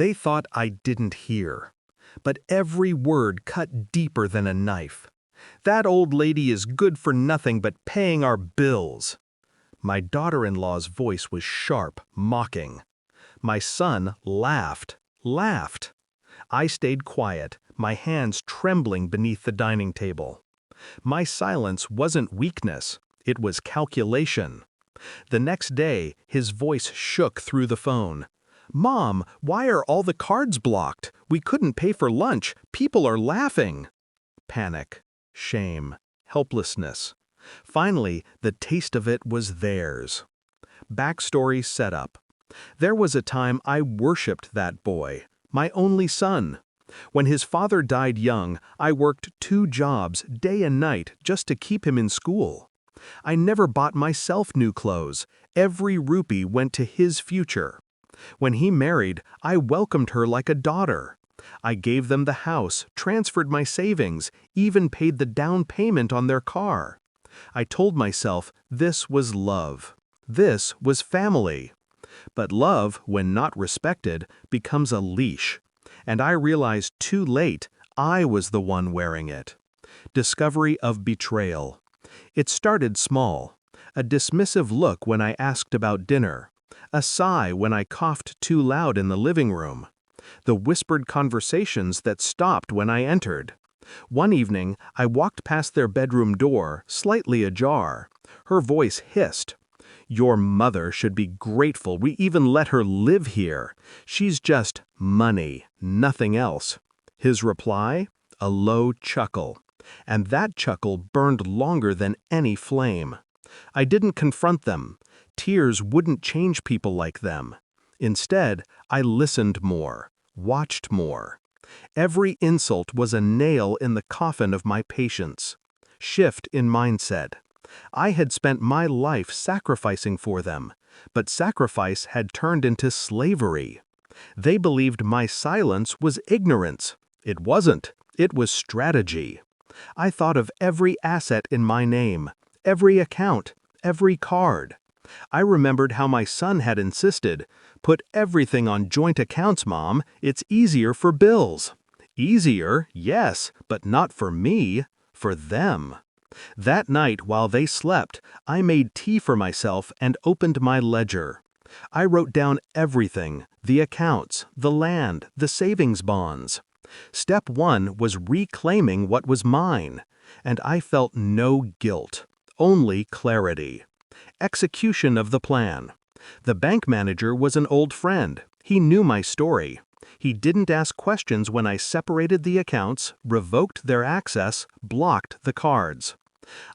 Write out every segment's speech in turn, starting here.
They thought I didn't hear. But every word cut deeper than a knife. That old lady is good for nothing but paying our bills. My daughter-in-law's voice was sharp, mocking. My son laughed. I stayed quiet, my hands trembling beneath the dining table. My silence wasn't weakness, it was calculation. The next day, his voice shook through the phone. "Mom, why are all the cards blocked? We couldn't pay for lunch. People are laughing." Panic, shame, helplessness. Finally, the taste of it was theirs. Backstory set up. There was a time I worshipped that boy, my only son. When his father died young, I worked 2 jobs, day and night, just to keep him in school. I never bought myself new clothes. Every rupee went to his future. When he married, I welcomed her like a daughter. I gave them the house, transferred my savings, even paid the down payment on their car. I told myself this was love. This was family. But love, when not respected, becomes a leash. And I realized too late I was the one wearing it. Discovery of betrayal. It started small. A dismissive look when I asked about dinner. A sigh when I coughed too loud in the living room. The whispered conversations that stopped when I entered. One evening, I walked past their bedroom door, slightly ajar. Her voice hissed. "Your mother should be grateful we even let her live here. She's just money, nothing else." His reply? A low chuckle. And that chuckle burned longer than any flame. I didn't confront them. Tears wouldn't change people like them. Instead, I listened more, watched more. Every insult was a nail in the coffin of my patience. Shift in mindset. I had spent my life sacrificing for them, but sacrifice had turned into slavery. They believed my silence was ignorance. It wasn't. It was strategy. I thought of every asset in my name, every account, every card. I remembered how my son had insisted, "Put everything on joint accounts, Mom. It's easier for bills." Easier, yes, but not for me, for them. That night, while they slept, I made tea for myself and opened my ledger. I wrote down everything, the accounts, the land, the savings bonds. Step 1 was reclaiming what was mine, and I felt no guilt, only clarity. Execution of the plan. The bank manager was an old friend. He knew my story. He didn't ask questions when I separated the accounts, revoked their access, blocked the cards.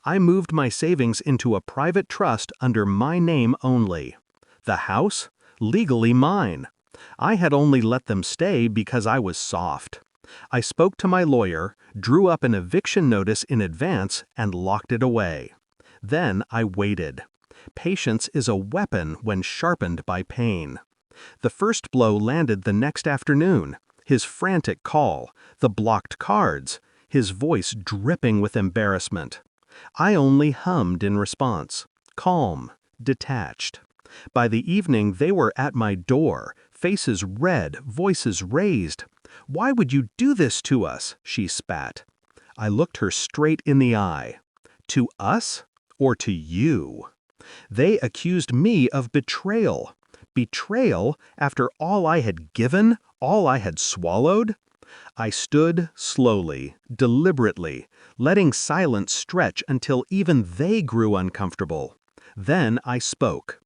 I moved my savings into a private trust under my name only. The house? Legally mine. I had only let them stay because I was soft. I spoke to my lawyer, drew up an eviction notice in advance, and locked it away. Then I waited. Patience is a weapon when sharpened by pain. The first blow landed the next afternoon. His frantic call, the blocked cards, his voice dripping with embarrassment. I only hummed in response, calm, detached. By the evening, they were at my door, faces red, voices raised. "Why would you do this to us?" she spat. I looked her straight in the eye. To us or to you? They accused me of betrayal. Betrayal after all I had given, all I had swallowed? I stood slowly, deliberately, letting silence stretch until even they grew uncomfortable. Then I spoke.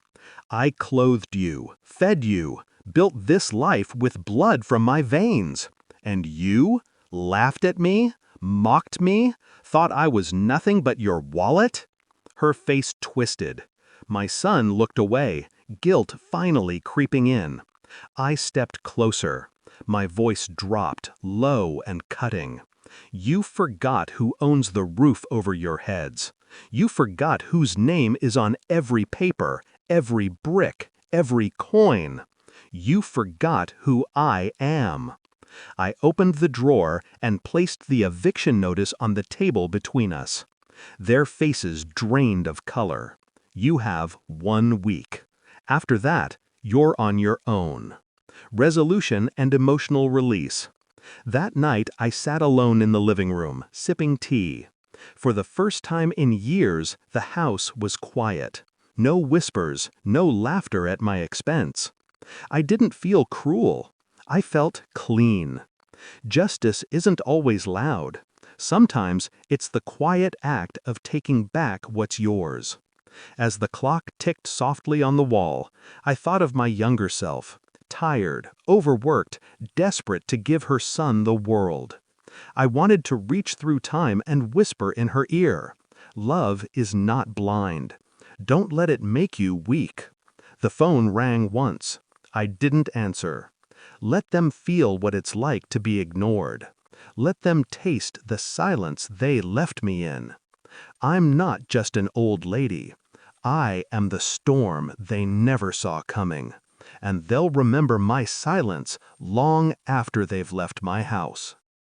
"I clothed you, fed you, built this life with blood from my veins. And you laughed at me, mocked me, thought I was nothing but your wallet?" Her face twisted. My son looked away, guilt finally creeping in. I stepped closer. My voice dropped, low and cutting. "You forgot who owns the roof over your heads. You forgot whose name is on every paper, every brick, every coin. You forgot who I am." I opened the drawer and placed the eviction notice on the table between us. Their faces drained of color. "You have 1 week. After that, you're on your own." Resolution and emotional release. That night, I sat alone in the living room, sipping tea. For the first time in years, the house was quiet. No whispers, no laughter at my expense. I didn't feel cruel. I felt clean. Justice isn't always loud. Sometimes it's the quiet act of taking back what's yours. As the clock ticked softly on the wall, I thought of my younger self, tired, overworked, desperate to give her son the world. I wanted to reach through time and whisper in her ear, "Love is not blind. Don't let it make you weak." The phone rang once. I didn't answer. Let them feel what it's like to be ignored. Let them taste the silence they left me in. I'm not just an old lady. I am the storm they never saw coming. And they'll remember my silence long after they've left my house.